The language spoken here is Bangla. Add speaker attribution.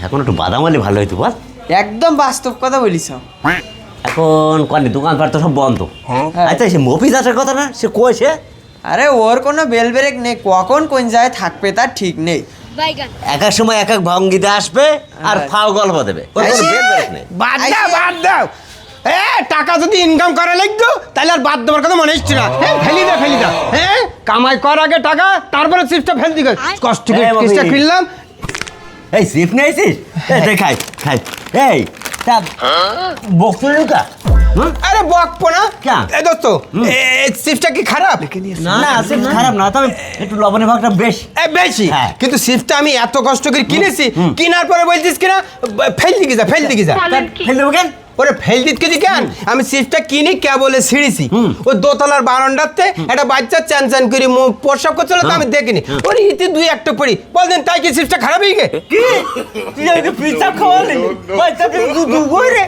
Speaker 1: এখন একটু বাদাম হলে ভালো হইতো বল।
Speaker 2: একদম বাস্তব কথা বলিস।
Speaker 1: এখন কনি দোকানপাট তো সব বন্ধ। আচ্ছা সে মফিজ আসার কথা না, সে কইছে?
Speaker 2: আরে ওর কোনো বেল ব্রেক নেই, কখন কোন জায়গায় থাকবে তার ঠিক নেই।
Speaker 1: এক এক সময় এক এক ভঙ্গিতে আসবে আর ফাও গল্প দেবে, ওর কোনো বেল ব্রেক নেই।
Speaker 3: বাদ দাও বাদ দাও। টাকা যদি ইনকাম করা লাগতো তাহলে আর বাদ দেওয়ার কথা মনে হচ্ছে না। ফেলি দাও। কামাই কর আগে টাকা, তারপরে চিপসটা ফেল দিকে কষ্ট করে চিপসটা কিনলাম।
Speaker 1: এই চিপ নিয়েছিস? খাই খাই। এই তা বকতো লুকা।
Speaker 3: আরে বকবো না।
Speaker 1: ক্যা?
Speaker 3: এই দোস্ত, চিপসটা কি খারাপ?
Speaker 1: না চিপস খারাপ না, তবে একটু লবণের ভাগটা বেশি।
Speaker 3: বেশি।
Speaker 1: হ্যাঁ।
Speaker 3: কিন্তু চিপসটা আমি এত কষ্ট করে কিনেছি, কেনার পরে বলছিস কিনা ফেল দিকে যা।
Speaker 1: ফেল দেবো কেন?
Speaker 3: ওরে ফেল দিতে কেন? আমি চিপসটা কিনি কে বলে ছিঁড়েছি। ওই দোতলার বারান্দাতে একটা বাচ্চা চ্যান চ্যান করে প্রসাব করছিল, তো আমি দেখিনি। ওর ইতি দুই একটা পড়ি বলতেন, তাই কি চিপসটা খারাপ হয়ে গে?
Speaker 1: তুই আমাকে পিজ্জা খাওয়ালি, বাচ্চাকে দুধ করে